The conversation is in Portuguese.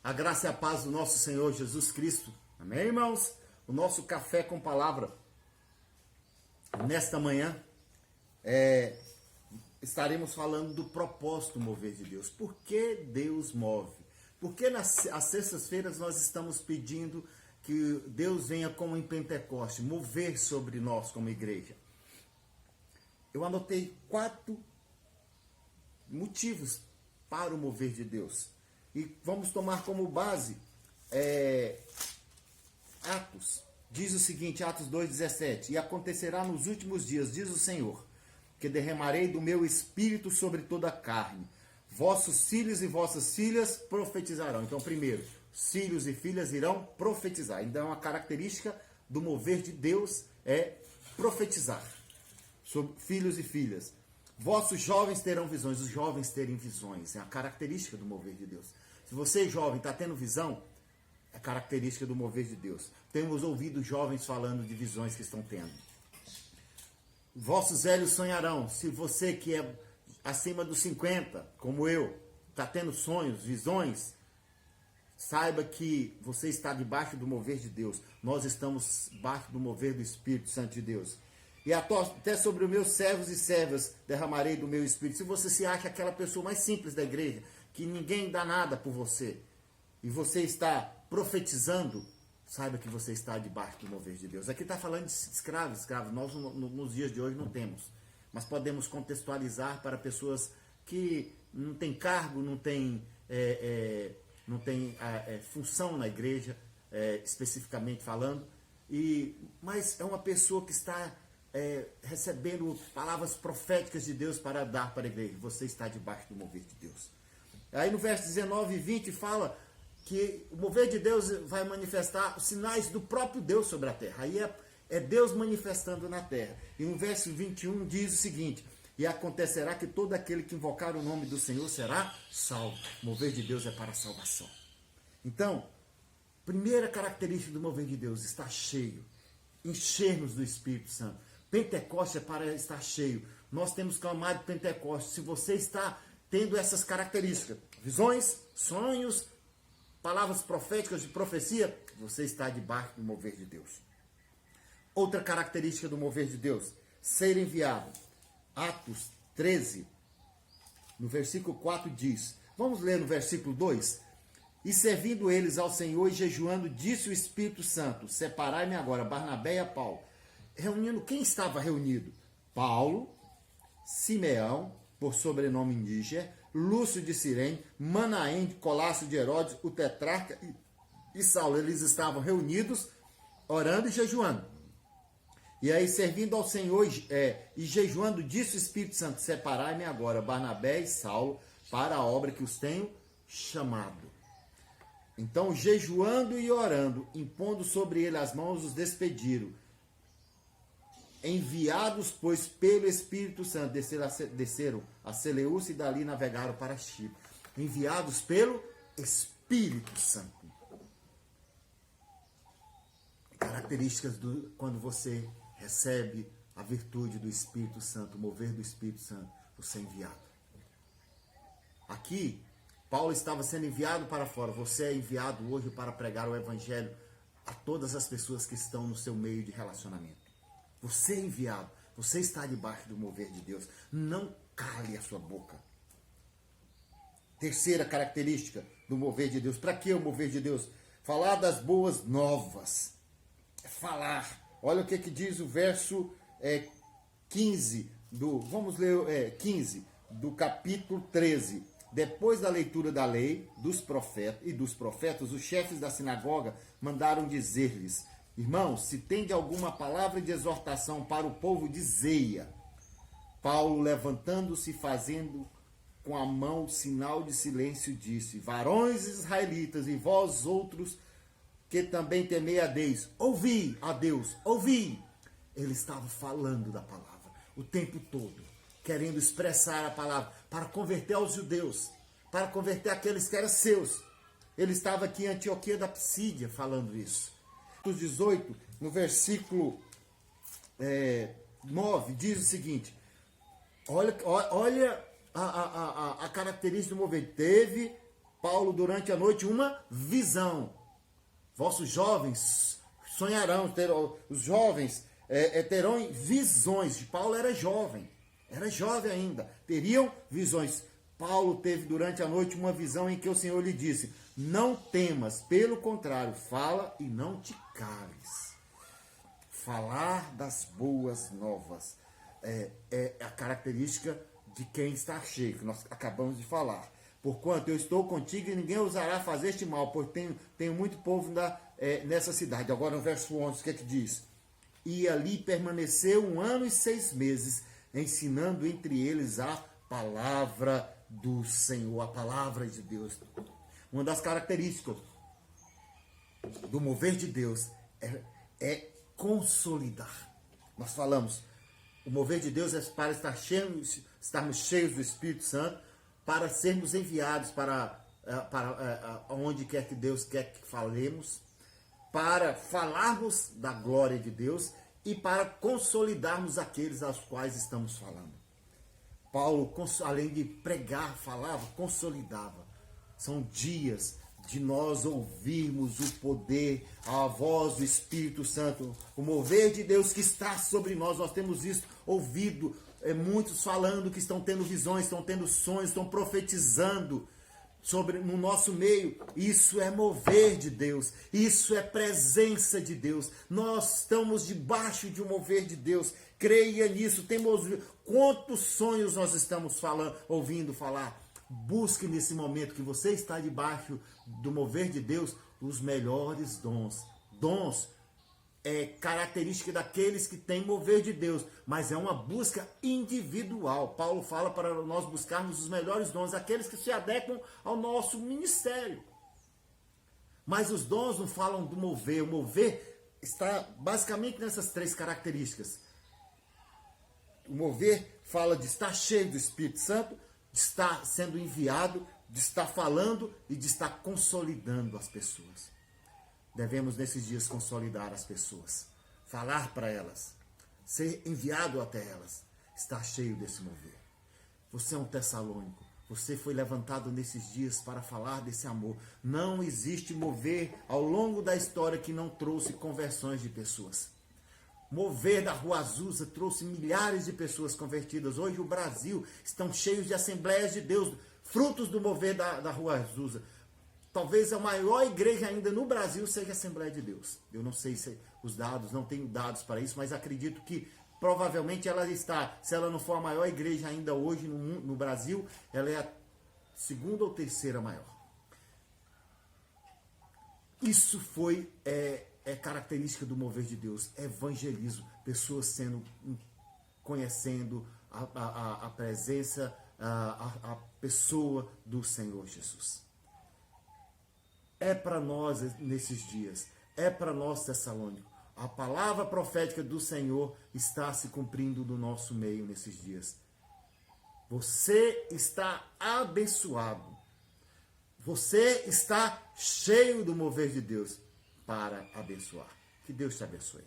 A graça e a paz do nosso Senhor Jesus Cristo. Amém, irmãos? O nosso café com palavra. Nesta manhã, estaremos falando do propósito mover de Deus. Por que Deus move? Porque às sextas-feiras nós estamos pedindo que Deus venha como em Pentecoste, mover sobre nós como igreja. Eu anotei 4 motivos para o mover de Deus. E vamos tomar como base Atos. Diz o seguinte, Atos 2,17. E acontecerá nos últimos dias, diz o Senhor, que derramarei do meu espírito sobre toda a carne. Vossos filhos e vossas filhas profetizarão. Então, primeiro, filhos e filhas irão profetizar. Então, uma característica do mover de Deus é profetizar sobre filhos e filhas. Vossos jovens terão visões. Os jovens terem visões. É a característica do mover de Deus. Se você, jovem, está tendo visão, é característica do mover de Deus. Temos ouvido jovens falando de visões que estão tendo. Vossos velhos sonharão. Se você que é acima dos 50, como eu, está tendo sonhos, visões, saiba que você está debaixo do mover de Deus. Nós estamos debaixo do mover do Espírito Santo de Deus. E até sobre os meus servos e servas derramarei do meu Espírito. Se você se acha aquela pessoa mais simples da igreja, que ninguém dá nada por você, e você está profetizando, saiba que você está debaixo do mover de Deus. Aqui está falando de escravos. Nós nos dias de hoje não temos. Mas podemos contextualizar para pessoas que não têm cargo, não têm função na igreja, especificamente falando, mas é uma pessoa que está recebendo palavras proféticas de Deus para dar para a igreja. Você está debaixo do mover de Deus. Aí no verso 19 e 20 fala que o mover de Deus vai manifestar os sinais do próprio Deus sobre a terra. Aí é Deus manifestando na terra. E no verso 21 diz o seguinte: e acontecerá que todo aquele que invocar o nome do Senhor será salvo. O mover de Deus é para a salvação. Então, primeira característica do mover de Deus, está cheio. Encher-nos do Espírito Santo. Pentecoste é para estar cheio. Nós temos clamado Pentecoste. Se você está tendo essas características, visões, sonhos, palavras proféticas de profecia, você está debaixo do mover de Deus. Outra característica do mover de Deus, ser enviado. Atos 13, no versículo 4 diz, vamos ler no versículo 2, e servindo eles ao Senhor e jejuando, disse o Espírito Santo, separai-me agora, Barnabé e a Paulo. Reunindo, quem estava reunido? Paulo, Simeão, por sobrenome Níger, Lúcio de Cirene, Manaém, Colácio de Herodes, o tetrarca e Saulo. Eles estavam reunidos, orando e jejuando. E aí, servindo ao Senhor e jejuando, disse o Espírito Santo, separai-me agora, Barnabé e Saulo, para a obra que os tenho chamado. Então, jejuando e orando, impondo sobre ele as mãos, os despediram. Enviados, pois, pelo Espírito Santo, desceram a Seleucia e dali navegaram para Chipre. Enviados pelo Espírito Santo. Características quando você recebe a virtude do Espírito Santo, o mover do Espírito Santo, você é enviado. Aqui, Paulo estava sendo enviado para fora. Você é enviado hoje para pregar o Evangelho a todas as pessoas que estão no seu meio de relacionamento. Você é enviado. Você está debaixo do mover de Deus. Não cale a sua boca. Terceira característica do mover de Deus. Para que o mover de Deus? Falar das boas novas. Falar. Olha o que diz o verso 15 vamos ler 15 do capítulo 13. Depois da leitura da lei dos profetas, os chefes da sinagoga mandaram dizer-lhes: irmãos, se tende alguma palavra de exortação para o povo, dizei-a. Paulo, levantando-se, fazendo com a mão sinal de silêncio, disse: varões israelitas e vós outros que também temei a Deus, ouvi a Deus, ouvi. Ele estava falando da palavra o tempo todo, querendo expressar a palavra para converter aos judeus, para converter aqueles que eram seus. Ele estava aqui em Antioquia da Psídia falando isso. Atos 18, no versículo 9, diz o seguinte: olha a característica do mover. Teve Paulo durante a noite uma visão. Vossos jovens sonharão, os jovens terão visões. Paulo era jovem ainda, teriam visões. Paulo teve durante a noite uma visão em que o Senhor lhe disse: não temas, pelo contrário, fala e não te cales. Falar das boas novas é a característica de quem está cheio, que nós acabamos de falar. Porquanto eu estou contigo e ninguém ousará fazer-te mal, pois tenho muito povo nessa cidade. Agora no verso 11, o que é que diz? E ali permaneceu 1 ano e 6 meses, ensinando entre eles a palavra do Senhor, a palavra de Deus. Uma das características do mover de Deus é consolidar. Nós falamos, o mover de Deus é para estarmos cheios do Espírito Santo, para sermos enviados para onde quer que Deus quer que falemos, para falarmos da glória de Deus e para consolidarmos aqueles aos quais estamos falando. Paulo, além de pregar, falava, consolidava. São dias de nós ouvirmos o poder, a voz do Espírito Santo, o mover de Deus que está sobre nós. Nós temos ouvido muitos falando que estão tendo visões, estão tendo sonhos, estão profetizando no nosso meio. Isso é mover de Deus, isso é presença de Deus. Nós estamos debaixo de um mover de Deus. Creia nisso. Quantos sonhos nós estamos ouvindo falar? Busque nesse momento que você está debaixo do mover de Deus os melhores dons. Dons é característica daqueles que têm mover de Deus, mas é uma busca individual. Paulo fala para nós buscarmos os melhores dons, aqueles que se adequam ao nosso ministério. Mas os dons não falam do mover. O mover está basicamente nessas 3 características. O mover fala de estar cheio do Espírito Santo, de estar sendo enviado, de estar falando e de estar consolidando as pessoas. Devemos nesses dias consolidar as pessoas, falar para elas, ser enviado até elas, estar cheio desse mover. Você é um tessalônico, você foi levantado nesses dias para falar desse amor. Não existe mover ao longo da história que não trouxe conversões de pessoas. Mover da Rua Azusa trouxe milhares de pessoas convertidas. Hoje o Brasil estão cheios de Assembleias de Deus, frutos do mover da Rua Azusa. Talvez a maior igreja ainda no Brasil seja a Assembleia de Deus. Eu não sei se os dados, não tenho dados para isso, mas acredito que provavelmente ela está, se ela não for a maior igreja ainda hoje no Brasil, ela é a 2ª ou 3ª maior. Isso foi característica do mover de Deus, evangelismo, pessoas conhecendo a presença, a pessoa do Senhor Jesus. É para nós nesses dias, é para nós, Tessalônico. A palavra profética do Senhor está se cumprindo no nosso meio nesses dias. Você está abençoado. Você está cheio do mover de Deus para abençoar. Que Deus te abençoe.